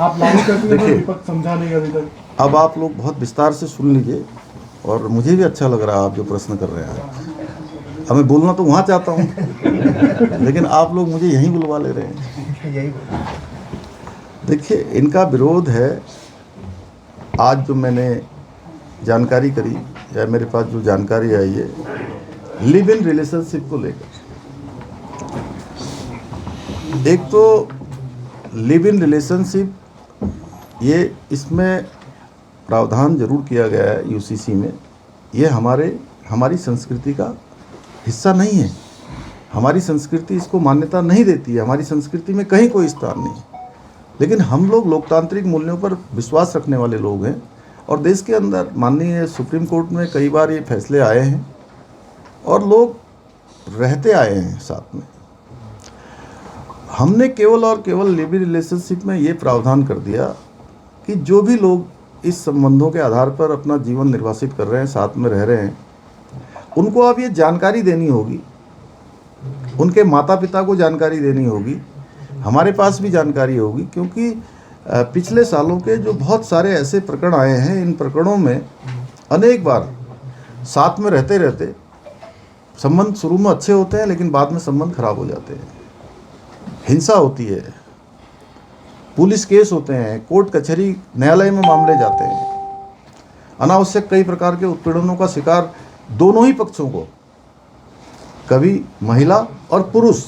आप लागू करते हैं तो विपक्ष समझा नहीं अभी तक। अब आप लोग बहुत विस्तार से सुन लीजिए, और मुझे भी अच्छा लग रहा है आप जो प्रश्न कर रहे हैं। हमें बोलना तो वहाँ चाहता हूँ, लेकिन आप लोग मुझे यहीं बुलवा ले रहे हैं। देखिए, इनका विरोध है। आज जो मैंने जानकारी करी, या मेरे पास जो जानकारी आई है, लिव इन रिलेशनशिप को लेकर। एक तो लिव इन रिलेशनशिप, ये इसमें प्रावधान जरूर किया गया है यूसीसी में। ये हमारी संस्कृति का हिस्सा नहीं है। हमारी संस्कृति इसको मान्यता नहीं देती है। हमारी संस्कृति में कहीं कोई स्थान नहीं है। लेकिन हम लोग लोकतांत्रिक मूल्यों पर विश्वास रखने वाले लोग हैं, और देश के अंदर माननीय सुप्रीम कोर्ट में कई बार ये फैसले आए हैं, और लोग रहते आए हैं साथ में। हमने केवल और केवल लिव इन रिलेशनशिप में ये प्रावधान कर दिया कि जो भी लोग इस संबंधों के आधार पर अपना जीवन निर्वासित कर रहे हैं, साथ में रह रहे हैं, उनको अब ये जानकारी देनी होगी। उनके माता पिता को जानकारी देनी होगी, हमारे पास भी जानकारी होगी, क्योंकि पिछले सालों के जो बहुत सारे ऐसे प्रकरण आए हैं, इन प्रकरणों में अनेक बार साथ में रहते रहते संबंध शुरू में अच्छे होते हैं, लेकिन बाद में संबंध खराब हो जाते हैं। हिंसा होती है, पुलिस केस होते हैं, कोर्ट कचहरी न्यायालय में मामले जाते हैं। अनावश्यक कई प्रकार के उत्पीड़नों का शिकार दोनों ही पक्षों को, कभी महिला और पुरुष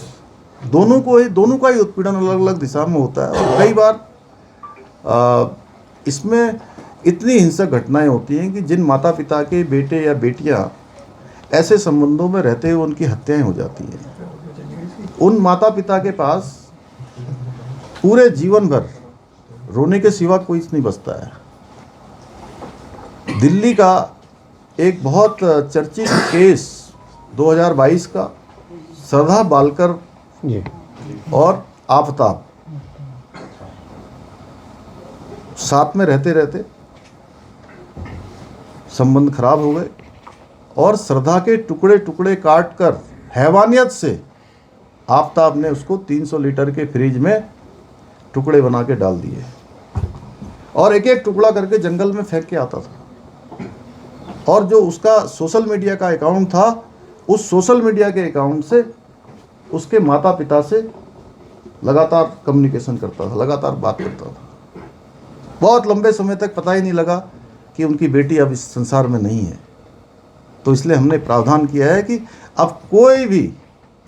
दोनों का ही उत्पीड़न अलग अलग दिशा में होता है। और कई बार इसमें इतनी हिंसक घटनाएं होती हैं कि जिन माता पिता के बेटे या बेटियां ऐसे संबंधों में रहते हुए उनकी हत्याएं हो जाती हैं। उन माता पिता के पास पूरे जीवन भर रोने के सिवा कोई नहीं बचता है। दिल्ली का एक बहुत चर्चित केस 2022 का, श्रद्धा बालकर और आफताब साथ में रहते रहते संबंध खराब हो गए, और श्रद्धा के टुकड़े टुकड़े काट कर हैवानियत से आफताब ने उसको 300 लीटर के फ्रिज में टुकड़े बना के डाल दिए, और एक एक टुकड़ा करके जंगल में फेंक के आता था। और जो उसका सोशल मीडिया का अकाउंट था, उस सोशल मीडिया के अकाउंट से उसके माता पिता से लगातार कम्युनिकेशन करता था, लगातार बात करता था। बहुत लंबे समय तक पता ही नहीं लगा कि उनकी बेटी अब इस संसार में नहीं है। तो इसलिए हमने प्रावधान किया है कि अब कोई भी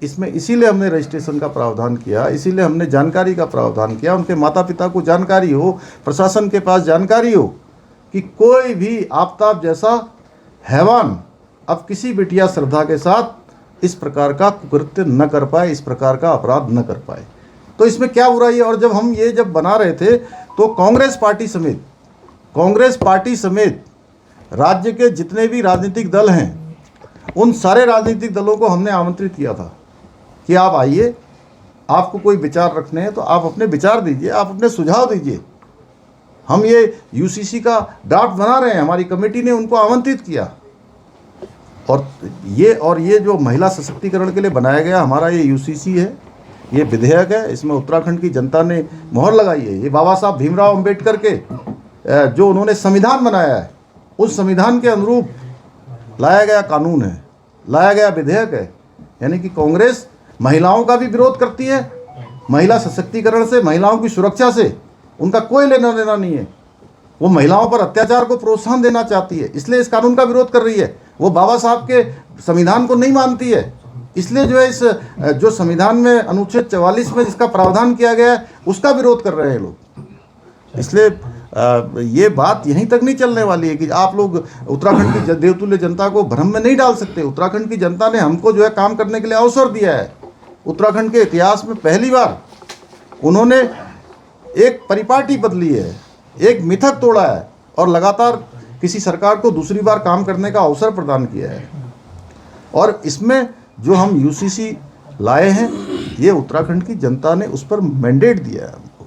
इसमें, इसीलिए हमने रजिस्ट्रेशन का प्रावधान किया, इसीलिए हमने जानकारी का प्रावधान किया, उनके माता पिता को जानकारी हो, प्रशासन के पास जानकारी हो कि कोई भी आफताब जैसा हैवान अब किसी बिटिया श्रद्धा के साथ इस प्रकार का कुकृत्य न कर पाए, इस प्रकार का अपराध न कर पाए। तो इसमें क्या बुराई है? और जब हम ये बना रहे थे, तो कांग्रेस पार्टी समेत राज्य के जितने भी राजनीतिक दल हैं, उन सारे राजनीतिक दलों को हमने आमंत्रित किया था कि आप आइए, आपको कोई विचार रखने हैं तो आप अपने विचार दीजिए, आप अपने सुझाव दीजिए। हम ये यूसीसी का ड्राफ्ट बना रहे हैं, हमारी कमेटी ने उनको आमंत्रित किया। और ये जो महिला सशक्तिकरण के लिए बनाया गया हमारा ये यूसीसी है, ये विधेयक है, इसमें उत्तराखंड की जनता ने मोहर लगाई है। ये बाबा साहब भीमराव अंबेडकर के जो उन्होंने संविधान बनाया है, उस संविधान के अनुरूप लाया गया कानून है, लाया गया विधेयक है। यानी कि कांग्रेस महिलाओं का भी विरोध करती है, महिला सशक्तिकरण से, महिलाओं की सुरक्षा से उनका कोई लेना देना नहीं है। वो महिलाओं पर अत्याचार को प्रोत्साहन देना चाहती है, इसलिए इस कानून का विरोध कर रही है। वो बाबा साहब के संविधान को नहीं मानती है, इसलिए जो है इस जो संविधान में अनुच्छेद 44 में जिसका प्रावधान किया गया है उसका विरोध कर रहे हैं लोग। इसलिए ये बात यहीं तक नहीं चलने वाली है कि आप लोग उत्तराखंड की देवतुल्य जनता को भ्रम में नहीं डाल सकते। उत्तराखंड की जनता ने हमको जो है काम करने के लिए अवसर दिया है। उत्तराखंड के इतिहास में पहली बार उन्होंने एक परिपाटी बदली है, एक मिथक तोड़ा है, और लगातार किसी सरकार को दूसरी बार काम करने का अवसर प्रदान किया है। और इसमें जो हम यूसीसी लाए हैं, ये उत्तराखंड की जनता ने उस पर मैंडेट दिया है हमको।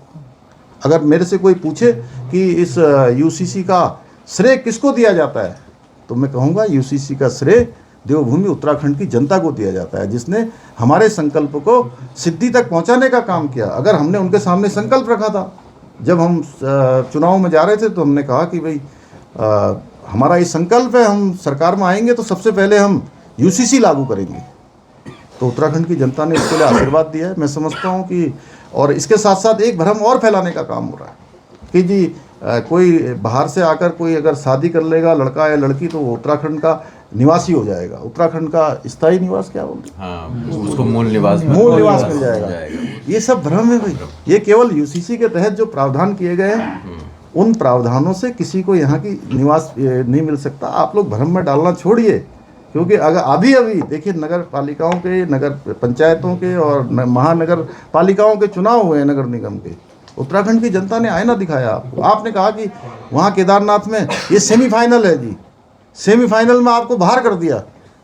अगर मेरे से कोई पूछे कि इस यूसीसी का श्रेय किसको दिया जाता है, तो मैं कहूँगा यूसीसी का श्रेय देवभूमि उत्तराखंड की जनता को दिया जाता है, जिसने हमारे संकल्प को सिद्धि तक पहुंचाने का काम किया। अगर हमने उनके सामने संकल्प रखा था जब हम चुनाव में जा रहे थे तो हमने कहा कि भाई हमारा ये संकल्प है, हम सरकार में आएंगे तो सबसे पहले हम यूसीसी लागू करेंगे। तो उत्तराखंड की जनता ने इसके लिए आशीर्वाद दिया है। मैं समझता हूँ कि और इसके साथ साथ एक भ्रम और फैलाने का काम हो रहा है कि जी कोई बाहर से आकर कोई अगर शादी कर लेगा लड़का या लड़की तो वो उत्तराखंड का निवासी हो जाएगा। उत्तराखंड का स्थायी निवास क्या बोलते हैं? हाँ, उसको मूल निवास मिल जाएगा। ये सब भ्रम है भाई। ये केवल यूसीसी के तहत जो प्रावधान किए गए हैं उन प्रावधानों से किसी को यहाँ की निवास नहीं मिल सकता। आप लोग भ्रम में डालना छोड़िए, क्योंकि अगर अभी देखिए नगर पालिकाओं के, नगर पंचायतों के और महानगर पालिकाओं के चुनाव हुए हैं नगर निगम के। उत्तराखंड की जनता ने आईना दिखाया आपको। आपने कहा कि वहाँ केदारनाथ में ये सेमीफाइनल है जी, सेमीफाइनल में आपको बाहर कर दिया।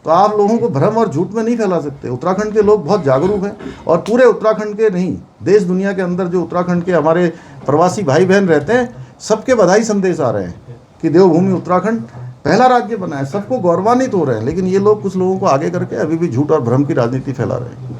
तो आप लोगों को भ्रम और झूठ में नहीं फैला सकते। उत्तराखंड के लोग बहुत जागरूक हैं और पूरे उत्तराखंड के नहीं, देश दुनिया के अंदर जो उत्तराखंड के हमारे प्रवासी भाई बहन रहते हैं सबके बधाई संदेश आ रहे हैं कि देवभूमि उत्तराखंड पहला राज्य बना है। सबको गौरवान्वित हो रहे हैं। लेकिन ये लोग कुछ लोगों को आगे करके अभी भी झूठ और भ्रम की राजनीति फैला रहे हैं।